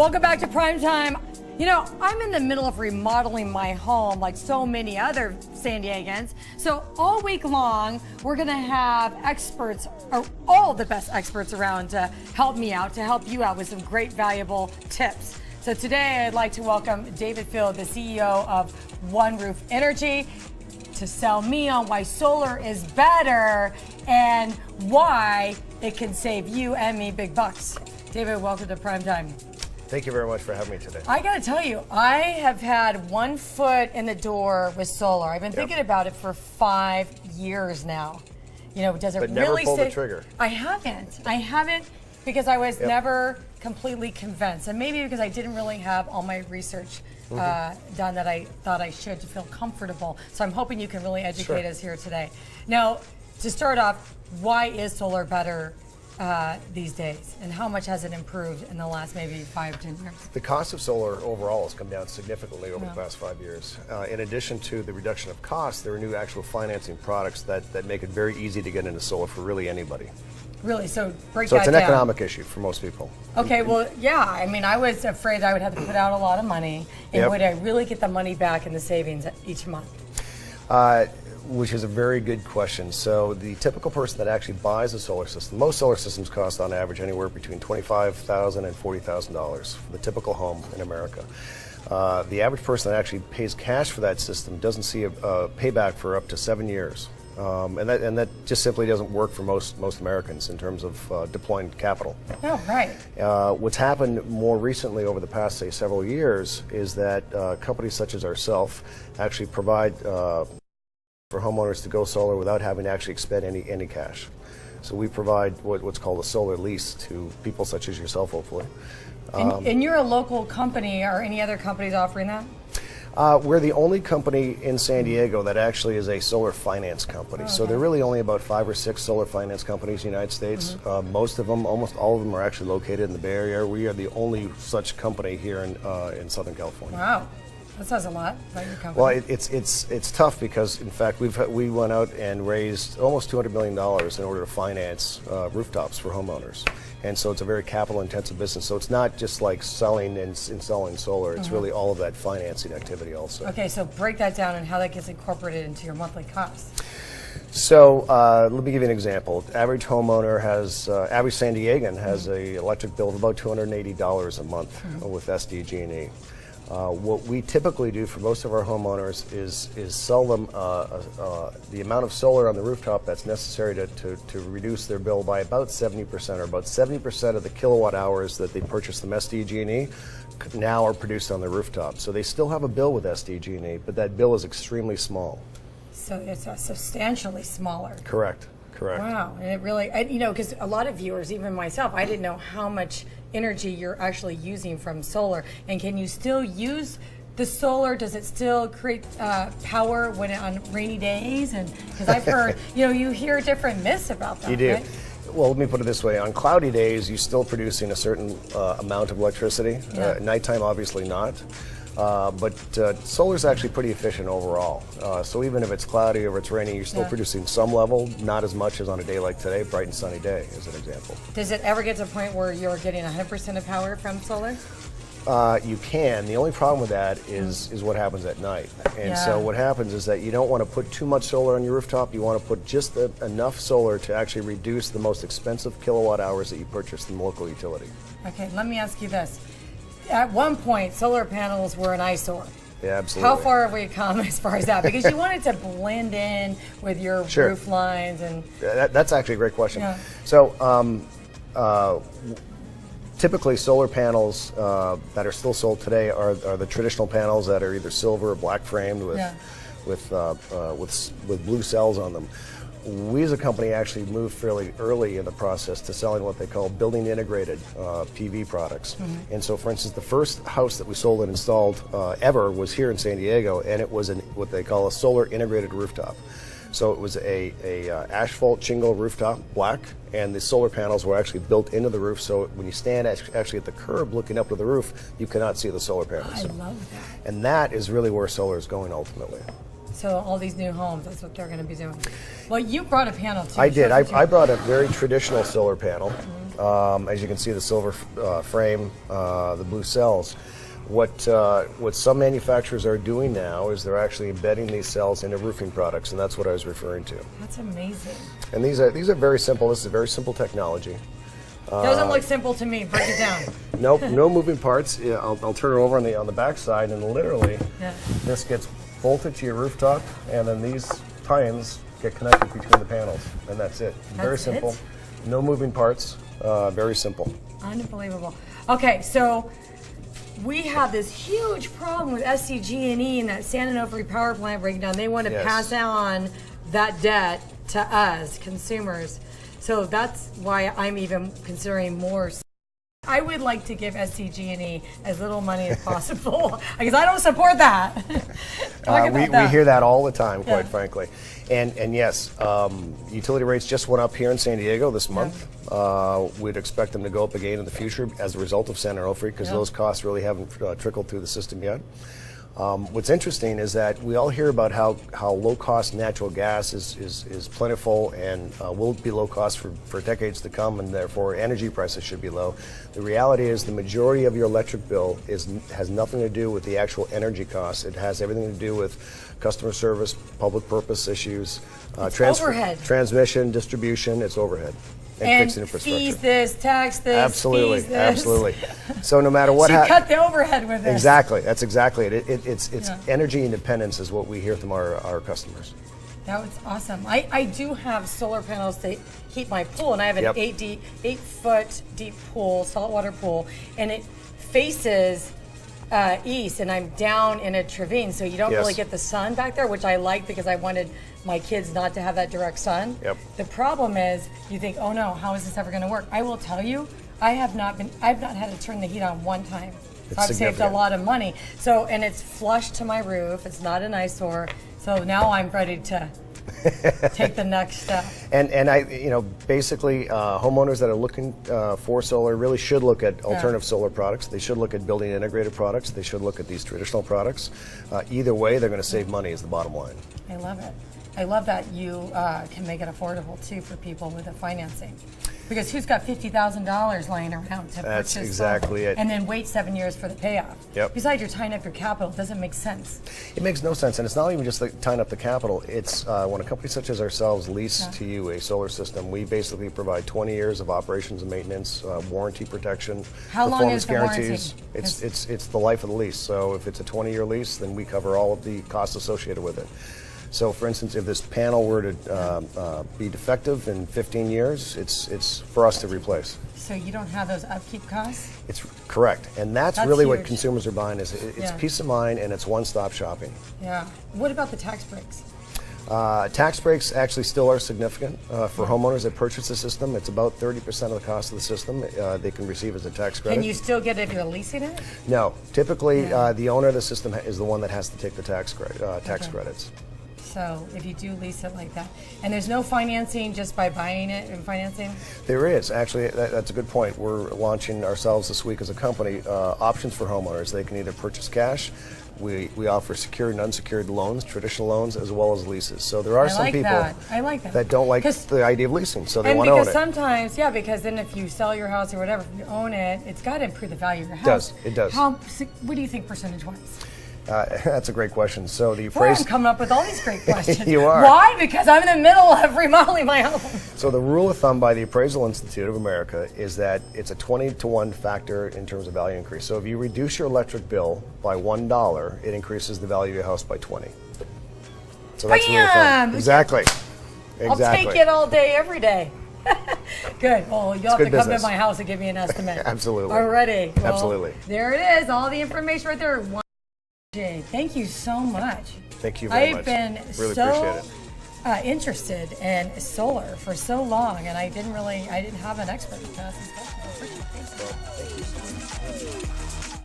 Welcome back to Primetime. You know, I'm in the middle of remodeling my home like so many other San Diegans. So all week long, we're gonna have experts, or all the best experts around to help me out, to help you out with some great valuable tips. So today I'd like to welcome David Field, the CEO of One Roof Energy, to sell me on why solar is better and why it can save you and me big bucks. David, welcome to Primetime. Thank you very much for having me today. I gotta tell you, I have had 1 foot in the door with solar. I've been thinking about it for 5 years now. You know, does it But really never pulled the trigger. I haven't because I was never completely convinced. And maybe because I didn't really have all my research done that I thought I should to feel comfortable. So I'm hoping you can really educate us here today. Now, to start off, why is solar better these days, and how much has it improved in the last maybe 5 or 10 years? The cost of solar overall has come down significantly over the past 5 years. In addition to the reduction of costs, there are new actual financing products that make it very easy to get into solar for really anybody. Really? So break So that it's an down. economic issue for most people. Okay, well, yeah. I mean, I was afraid I would have to put out a lot of money, and would I really get the money back in the savings each month? Which is a very good question. So the typical person that actually buys a solar system, most solar systems cost on average anywhere between $25,000 and $40,000 for the typical home in America. The average person that actually pays cash for that system doesn't see a payback for up to 7 years. And that just simply doesn't work for most Americans in terms of deploying capital. Oh, right. What's happened more recently over the past, say, several years is that companies such as ourselves actually provide for homeowners to go solar without having to actually expend any cash. So we provide what's called a solar lease to people such as yourself, hopefully. And you're a local company. Are any other companies offering that? We're the only company in San Diego that actually is a solar finance company. So there are really only about 5 or 6 solar finance companies in the United States. Most of them, almost all of them, are actually located in the Bay Area. We are the only such company here in Southern California. Wow. That says a lot about your company. Well, it's tough because, in fact, we went out and raised almost $200 million in order to finance rooftops for homeowners. And so it's a very capital-intensive business. So it's not just like selling and installing solar. It's really all of that financing activity also. Okay, so break that down and how that gets incorporated into your monthly costs. So let me give you an example. Average homeowner has, average San Diegan has an electric bill of about $280 a month with SDG&E. What we typically do for most of our homeowners is sell them the amount of solar on the rooftop that's necessary to reduce their bill by about 70%, or about 70% of the kilowatt hours that they purchase from SDG&E now are produced on the rooftop. So they still have a bill with SDG&E, but that bill is extremely small. So it's substantially smaller. Correct. Wow, and it really, you know, because a lot of viewers, even myself, I didn't know how much energy you're actually using from solar. And can you still use the solar? Does it still create power when on rainy days? And because I've heard, you know, you hear different myths about that. You do. Right? Well, let me put it this way. On cloudy days, you're still producing a certain amount of electricity. At nighttime, obviously not. But solar is actually pretty efficient overall. So even if it's cloudy or it's raining, you're still producing some level, not as much as on a day like today, bright and sunny day, as an example. Does it ever get to a point where you're getting 100% of power from solar? You can. The only problem with that is what happens at night. And so what happens is that you don't want to put too much solar on your rooftop. You want to put just enough solar to actually reduce the most expensive kilowatt hours that you purchase from the local utility. Okay, let me ask you this. At one point, solar panels were an eyesore. Yeah, absolutely. How far have we come as far as that? Because you want it to blend in with your roof lines and... That's actually a great question. So typically solar panels that are still sold today are the traditional panels that are either silver or black framed with blue cells on them. We as a company actually moved fairly early in the process to selling what they call building integrated PV products. And so, for instance, the first house that we sold and installed ever was here in San Diego, and it was what they call a solar integrated rooftop. So it was a asphalt shingle rooftop, black, and the solar panels were actually built into the roof. So when you stand actually at the curb looking up to the roof, you cannot see the solar panels. I love that. And that is really where solar is going ultimately. So all these new homes, that's what they're going to be doing. Well, you brought a panel too. I did. I brought a very traditional solar panel. As you can see, the silver frame, the blue cells. What some manufacturers are doing now is they're actually embedding these cells into roofing products, and that's what I was referring to. That's amazing. And these are very simple. This is a very simple technology. Doesn't look simple to me. Break it down. Nope, no moving parts. Yeah, I'll turn it over on the back side, and literally, this gets bolted to your rooftop, and then these tie-ins get connected between the panels, and that's it. Very simple. No moving parts. Very simple. Unbelievable. Okay, so we have this huge problem with SCG&E and that San Onofre power plant breaking down. They want to pass on that debt to us, consumers. So that's why I'm even considering more. I would like to give SCG&E as little money as possible because I don't support that. We hear that all the time, quite frankly. And yes, utility rates just went up here in San Diego this month. We'd expect them to go up again in the future as a result of San Onofre because those costs really haven't trickled through the system yet. What's interesting is that we all hear about how low-cost natural gas is plentiful and will be low cost for decades to come, and therefore energy prices should be low. The reality is the majority of your electric bill has nothing to do with the actual energy costs. It has everything to do with customer service, public purpose issues, overhead. Transmission, distribution, it's overhead. And fixed infrastructure. Fees this, tax this, absolutely, fees this. Absolutely. So no matter what happens, cut the overhead with this. Exactly, that's exactly it. It's energy independence is what we hear from our customers. That was awesome. I do have solar panels to heat my pool, and I have an 8-foot deep pool, saltwater pool, and it faces east, and I'm down in a ravine, so you don't really get the sun back there, which I like because I wanted my kids not to have that direct sun. The problem is, you think, oh no, how is this ever going to work? I will tell you, I've not had to turn the heat on one time. So I've saved a lot of money. So, and it's flush to my roof. It's not an eyesore. So now I'm ready to take the next step. And I, basically, homeowners that are looking for solar really should look at alternative solar products. They should look at building integrated products. They should look at these traditional products. Either way, they're going to save money is the bottom line. I love it. I love that you can make it affordable too for people with the financing. Because who's got $50,000 laying around to That's purchase exactly it. And then wait 7 years for the payoff? Besides, you're tying up your capital. It doesn't make sense. It makes no sense, and it's not even just like tying up the capital. It's when a company such as ourselves lease to you a solar system, we basically provide 20 years of operations and maintenance, warranty protection, How long is the guarantees. warranty? It's the life of the lease. So if it's a 20-year lease, then we cover all of the costs associated with it. So, for instance, if this panel were to be defective in 15 years, it's for us to replace. So you don't have those upkeep costs? It's correct, and that's really huge. What consumers are buying is it's peace of mind and it's one-stop shopping. Yeah. What about the tax breaks? Tax breaks actually still are significant for homeowners that purchase the system. It's about 30% of the cost of the system they can receive as a tax credit. Can you still get it if you're leasing it? No. Typically, the owner of the system is the one that has to take the tax credits. So if you do lease it like that, and there's no financing just by buying it and financing? There is. Actually, that's a good point. We're launching ourselves this week as a company, options for homeowners. They can either purchase cash. We offer secured and unsecured loans, traditional loans, as well as leases. So there are some people that don't like the idea of leasing, so they want to own it. Because sometimes, because then if you sell your house or whatever, if you own it, it's got to improve the value of your house. It does. What do you think percentage-wise? That's a great question. So the appraisal. I'm coming up with all these great questions. You are. Why? Because I'm in the middle of remodeling my home. So the rule of thumb by the Appraisal Institute of America is that it's a 20-to-1 factor in terms of value increase. So if you reduce your electric bill by $1, it increases the value of your house by 20. So that's the rule of thumb. Exactly. I'll take it all day, every day. Good. Well, you'll have to come to my house and give me an estimate. Absolutely. Already. Well, absolutely. There it is. All the information right there. Thank you so much. Thank you very much. I've been really so interested in solar for so long, and I didn't have an expert to ask this question. Thank you so much.